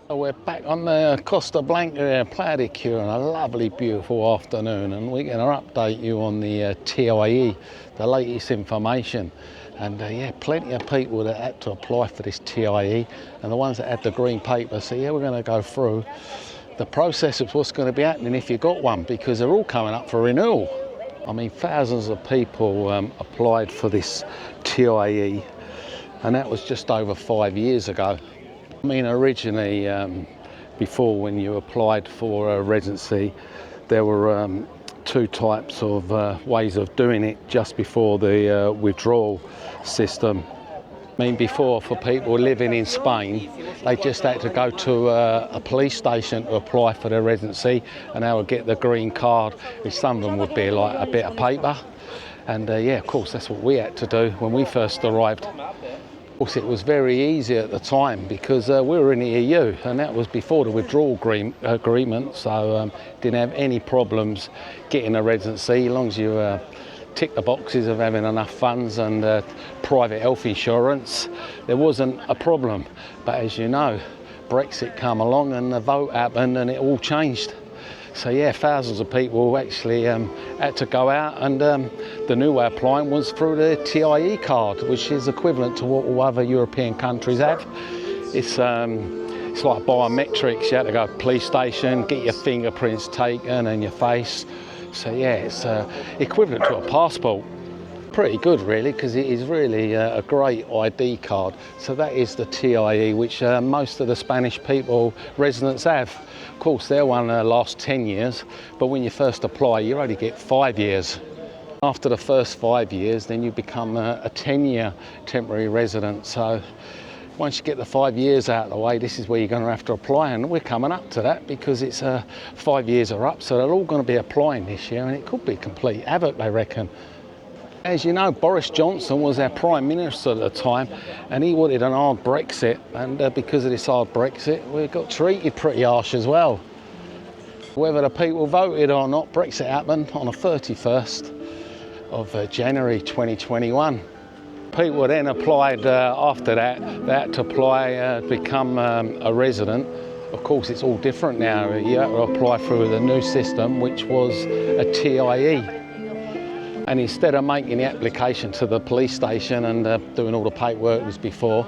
We're back on the Costa Blanca playa de cura on a lovely, beautiful afternoon, and we're going to update you on the TIE, the latest information. And yeah, plenty of people that had to apply for this TIE, and the ones that had the green paper. So yeah, we're going to go through the process of what's going to be happening if you got one, because they're all coming up for renewal. I mean, thousands of people applied for this TIE, and that was just over 5 years ago. I mean, originally, before, when you applied for a residency, there were two types of ways of doing it just before the withdrawal system. I mean, before, for people living in Spain, they just had to go to a police station to apply for their residency, and they would get the green card, which some of them would be like a bit of paper. And yeah, of course, that's what we had to do when we first arrived. Of course, it was very easy at the time because we were in the EU, and that was before the withdrawal agreement, so didn't have any problems getting a residency as long as you tick the boxes of having enough funds and private health insurance. There wasn't a problem. But as you know, Brexit came along and the vote happened and it all changed. So yeah, thousands of people actually had to go out, and the new way of applying was through the TIE card, which is equivalent to what all other European countries have. It's like biometrics. You had to go to the police station, get your fingerprints taken and your face. So yeah, it's equivalent to a passport. Pretty good really, because it is really a great ID card. So that is the TIE, which most of the Spanish people, residents have. Of course, their one lasts 10 years, but when you first apply, you only get 5 years. After the first 5 years, then you become a 10-year temporary resident. So once you get the 5 years out of the way, this is where you're going to have to apply, and we're coming up to that because it's 5 years are up, so they're all going to be applying this year, and it could be complete havoc, they reckon. As you know, Boris Johnson was our Prime Minister at the time, and he wanted an hard Brexit, and because of this hard Brexit, we got treated pretty harsh as well. Whether the people voted or not, Brexit happened on the 31st of January 2021. People then applied after that. They had to apply to become a resident. Of course, it's all different now. You have to apply through the new system, which was a TIE. And instead of making the application to the police station and doing all the paperwork as before,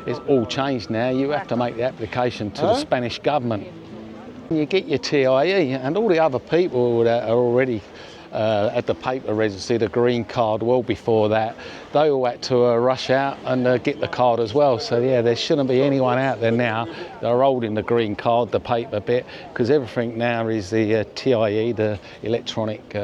it's all changed now. You have to make the application to the Spanish government. You get your TIE, and all the other people that are already at the paper residency, the green card, well before that, they all had to rush out and get the card as well. So yeah, there shouldn't be anyone out there now that are holding the green card, the paper bit, because everything now is the TIE, the electronic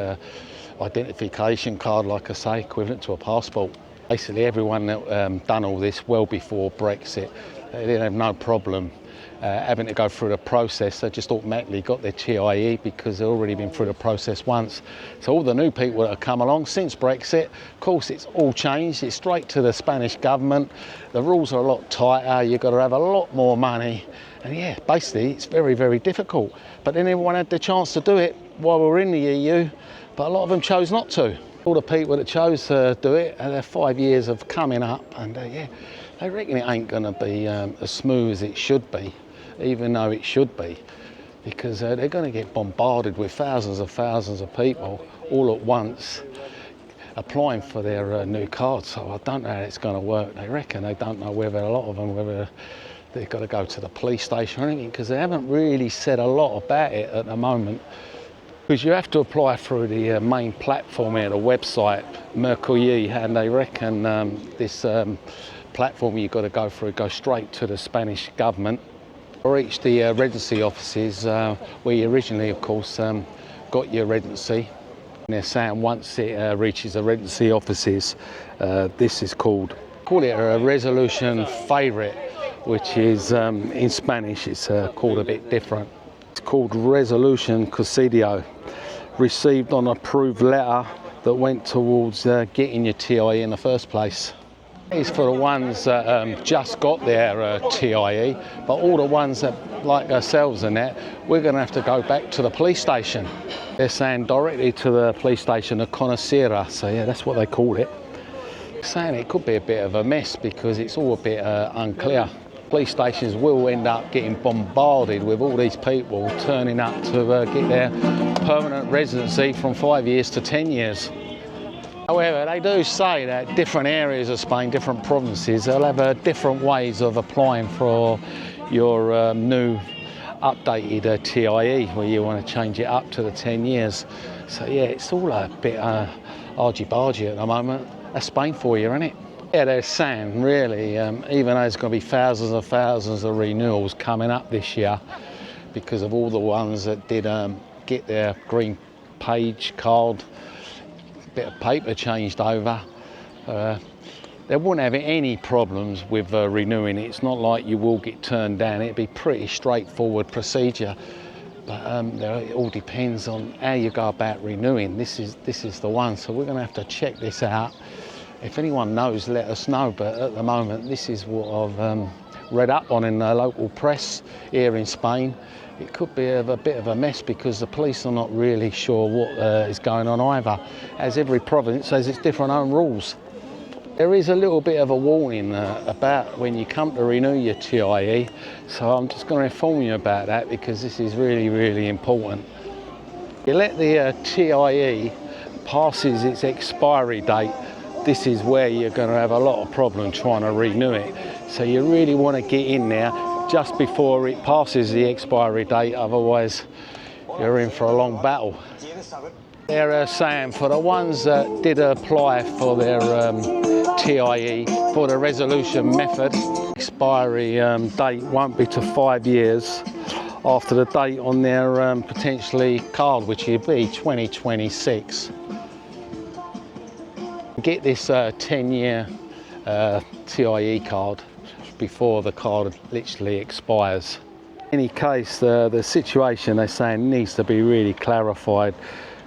identification card, like I say, equivalent to a passport. Basically, everyone that done all this well before Brexit, they didn't have no problem having to go through the process. They just automatically got their TIE because they've already been through the process once. So all the new people that have come along since Brexit, of course, it's all changed. It's straight to the Spanish government. The rules are a lot tighter. You've got to have a lot more money. And yeah, basically, it's very, very difficult. But then everyone had the chance to do it while we were in the EU, but a lot of them chose not to. All the people that chose to do it, their 5 years of coming up, and yeah, they reckon it ain't going to be as smooth as it should be, even though it should be, because they're going to get bombarded with thousands of people all at once applying for their new cards. So I don't know how it's going to work. They reckon they don't know whether a lot of them, whether they've got to go to the police station or anything, because they haven't really said a lot about it at the moment. Because you have to apply through the main platform here, the website, Mercourier, and they reckon this platform you've got to go through goes straight to the Spanish government. Or reach the residency offices where you originally, of course, got your residency. And they're saying once it reaches the residency offices, this is call it a resolution favorite, which is in Spanish, it's called a bit different. It's called Resolution Cocidio, received on approved letter that went towards getting your TIE in the first place. It's for the ones that just got their TIE, but all the ones that, like ourselves and that, we're going to have to go back to the police station. They're saying directly to the police station, the conocera, so yeah, that's what they call it. Saying it could be a bit of a mess because it's all a bit unclear. Police stations will end up getting bombarded with all these people turning up to get their permanent residency from 5 years to 10 years. However, they do say that different areas of Spain, different provinces, they'll have different ways of applying for your new updated TIE, where you want to change it up to the 10 years. So yeah, it's all a bit argy-bargy at the moment. That's Spain for you, isn't it? Yeah, they're saying, really, even though there's going to be thousands and thousands of renewals coming up this year because of all the ones that did get their green page card, bit of paper changed over, they wouldn't have any problems with renewing it. It's not like you will get turned down. It'd be pretty straightforward procedure. But it all depends on how you go about renewing. This is the one, so we're going to have to check this out. If anyone knows, let us know, but at the moment this is what I've read up on in the local press here in Spain. It could be a bit of a mess because the police are not really sure what is going on either, as every province has its different own rules. There is a little bit of a warning about when you come to renew your TIE, so I'm just going to inform you about that because this is really, really important. You let the TIE passes its expiry date, this is where you're going to have a lot of problem trying to renew it. So you really want to get in there just before it passes the expiry date, otherwise you're in for a long battle. They're saying for the ones that did apply for their TIE for the resolution method, expiry date won't be to 5 years after the date on their potentially card, which will be 2026. Get this 10-year TIE card before the card literally expires. In any case, the situation they're saying needs to be really clarified,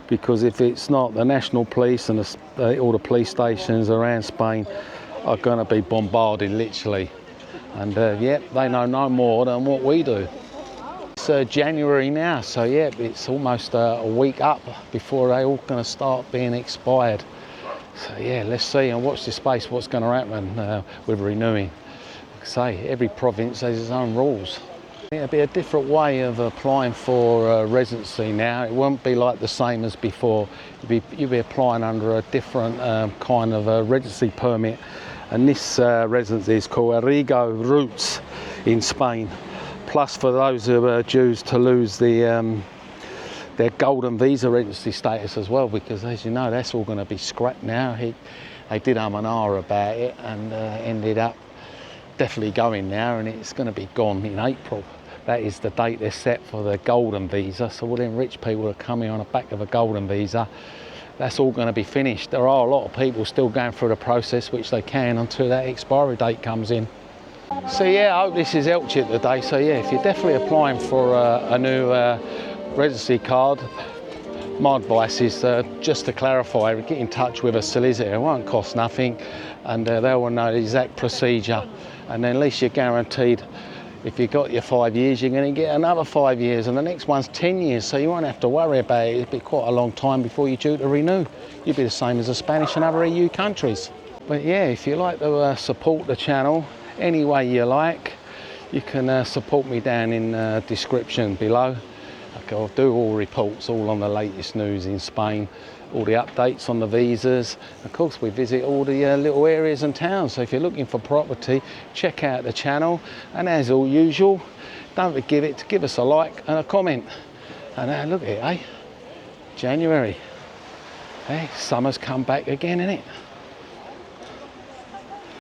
because if it's not, the national police and all the police stations around Spain are going to be bombarded literally. And yep, they know no more than what we do. It's January now, so yeah, it's almost a week up before they all going to start being expired. So yeah, let's see and watch this space what's going to happen with renewing. Like I say, every province has its own rules. It'll be a different way of applying for residency now. It won't be like the same as before. You'll be applying under a different kind of residency permit. And this residency is called Arrigo Roots in Spain. Plus, for those who are due to lose their golden visa residency status as well, because as you know, that's all going to be scrapped now. They did and ah about it and ended up definitely going now, and it's going to be gone in April. That is the date they're set for the golden visa. So all them rich people are coming on the back of a golden visa. That's all going to be finished. There are a lot of people still going through the process, which they can until that expiry date comes in. So yeah, I hope this has helped you today. So yeah, if you're definitely applying for a new residency card, my advice is just to clarify, get in touch with a solicitor. It won't cost nothing, and they will know the exact procedure, and then at least you're guaranteed, if you've got your 5 years, you're going to get another 5 years, and the next one's 10 years, so you won't have to worry about it. It'll be quite a long time before you're due to renew. You'll be the same as the Spanish and other EU countries. But yeah, if you like to support the channel any way you like, you can support me down in the description below. I'll do all reports, all on the latest news in Spain, all the updates on the visas. Of course, we visit all the little areas and towns, so if you're looking for property, check out the channel. And as all usual, don't forget to give us a like and a comment. And look at it, January. Summer's come back again, innit?